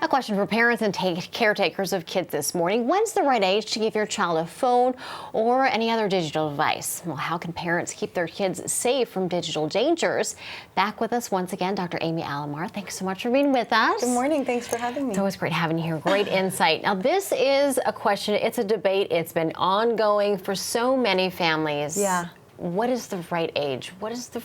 A question for parents and caretakers of kids this morning. When's the right age to give your child a phone or any other digital device? Well, how can parents keep their kids safe from digital dangers? Back with us once again, Dr. Amy Alamar. Thanks so much for being with us. Good morning. Thanks for having me. It's always great having you here. Great insight. Now, this is a question. It's a debate. It's been ongoing for so many families. Yeah. What is the right age? What is the,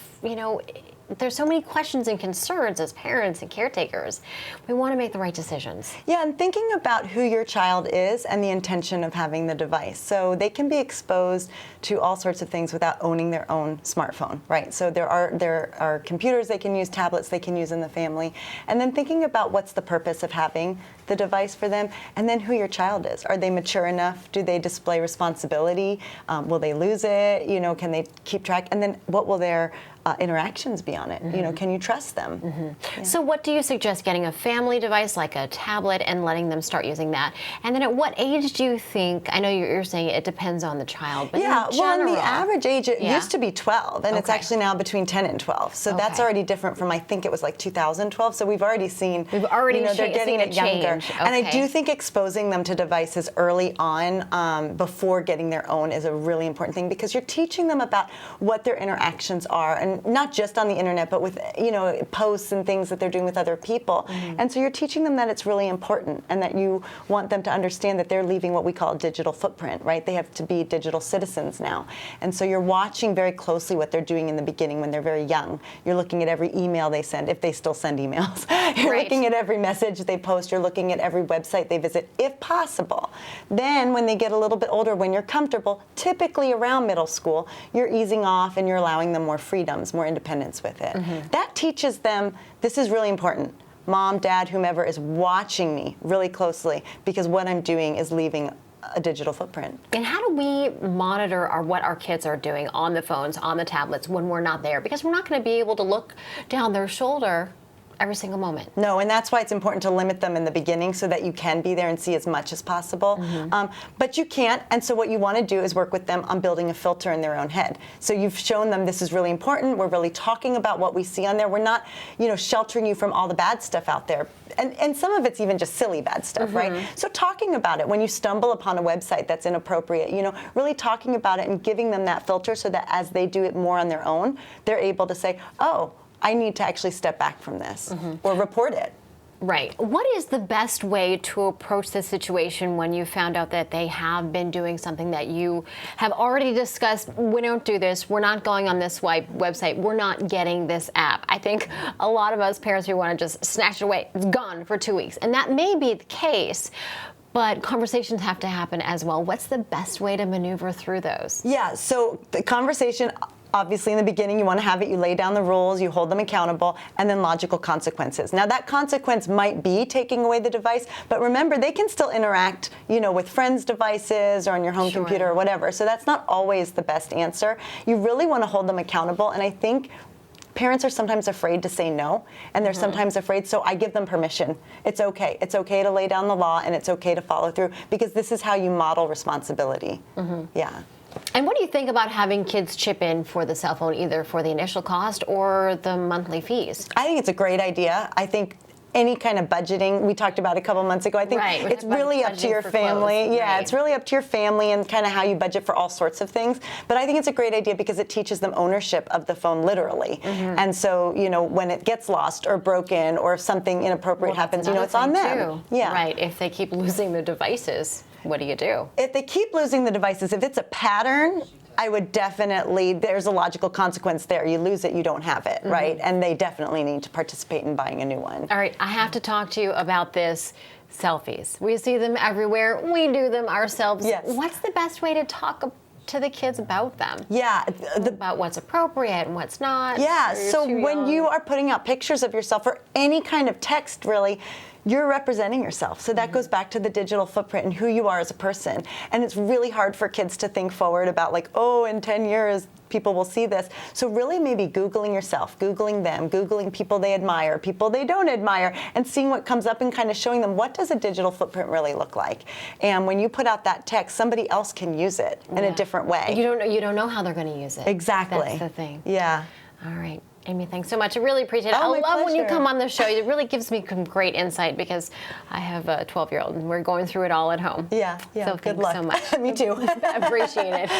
there's so many questions and concerns as parents and caretakers. We want to make the right decisions. Yeah, and thinking about who your child is and the intention of having the device. So they can be exposed to all sorts of things without owning their own smartphone, right? So there are computers they can use, tablets they can use in the family. And then thinking about what's the purpose of having the device for them, and then who your child is. Are they mature enough? Do they display responsibility? Will they lose it? Can they keep track? And then what will their interactions be on it? Mm-hmm. Can you trust them? Mm-hmm. Yeah. So what do you suggest, getting a family device like a tablet and letting them start using that? And then at what age do you think, I know you're saying it depends on the child, but yeah, in general, well, in the average age, it used to be 12, and it's actually now between 10 and 12. So that's already different from, I think it was like 2012. So we've already seen, they're getting it younger. Okay. And I do think exposing them to devices early on, before getting their own, is a really important thing, because you're teaching them about what their interactions are, and not just on the internet, but with posts and things that they're doing with other people. Mm-hmm. And so you're teaching them that it's really important, and that you want them to understand that they're leaving what we call a digital footprint, right? They have to be digital citizens now. And so you're watching very closely what they're doing in the beginning when they're very young. You're looking at every email they send, if they still send emails. You're looking at every message they post. You're looking at every website they visit, if possible. Then when they get a little bit older, when you're comfortable, typically around middle school, you're easing off and you're allowing them more freedoms, more independence with it. Mm-hmm. That teaches them, this is really important. Mom, dad, whomever is watching me really closely, because what I'm doing is leaving a digital footprint. And how do we monitor what our kids are doing on the phones, on the tablets, when we're not there? Because we're not going to be able to look down their shoulder every single moment. No, and that's why it's important to limit them in the beginning, so that you can be there and see as much as possible. Mm-hmm. But you can't, and so what you want to do is work with them on building a filter in their own head. So you've shown them this is really important. We're really talking about what we see on there. We're not, sheltering you from all the bad stuff out there. And some of it's even just silly bad stuff, mm-hmm. right? So talking about it when you stumble upon a website that's inappropriate, really talking about it and giving them that filter, so that as they do it more on their own, they're able to say, oh, I need to actually step back from this, mm-hmm. or report it. Right. What is the best way to approach this situation when you found out that they have been doing something that you have already discussed? We don't do this. We're not going on this website. We're not getting this app. I think a lot of us parents, we want to just snatch it away. It's gone for 2 weeks. And that may be the case, but conversations have to happen as well. What's the best way to maneuver through those? Yeah, so the conversation, obviously in the beginning, you want to have it, you lay down the rules, you hold them accountable, and then logical consequences. Now that consequence might be taking away the device, but remember, they can still interact, with friends' devices or on your home computer or whatever. So that's not always the best answer. You really want to hold them accountable, and I think parents are sometimes afraid to say no, and they're mm-hmm. sometimes afraid, so I give them permission. It's okay. It's okay to lay down the law, and it's okay to follow through, because this is how you model responsibility. Mm-hmm. Yeah. And what do you think about having kids chip in for the cell phone, either for the initial cost or the monthly fees? I think it's a great idea. I think any kind of budgeting, we talked about a couple months ago, I think it's really up to your family. Yeah, it's really up to your family and kind of how you budget for all sorts of things. But I think it's a great idea because it teaches them ownership of the phone, literally. Mm-hmm. And so, when it gets lost or broken or if something inappropriate happens, it's on them. Too. Yeah. Right. If they keep losing the devices, what do you do? If they keep losing the devices, if it's a pattern, I would definitely, there's a logical consequence there. You lose it, you don't have it, mm-hmm. right? And they definitely need to participate in buying a new one. All right, I have to talk to you about this. Selfies. We see them everywhere. We do them ourselves. Yes. What's the best way to talk to the kids about them? Yeah. About what's appropriate and what's not. Yeah, so when you are putting out pictures of yourself or any kind of text, really, you're representing yourself. So that mm-hmm. goes back to the digital footprint and who you are as a person. And it's really hard for kids to think forward about in 10 years, people will see this. So really maybe Googling yourself, Googling them, Googling people they admire, people they don't admire, and seeing what comes up and kind of showing them, what does a digital footprint really look like? And when you put out that text, somebody else can use it in a different way. You don't know how they're going to use it. Exactly. That's the thing. Yeah. All right. Amy, thanks so much. I really appreciate it. Oh, I my love when you pleasure. come on the show. It really gives me some great insight because I have a 12-year-old and we're going through it all at home. Yeah, So good thanks luck. so much. Me too. I appreciate it.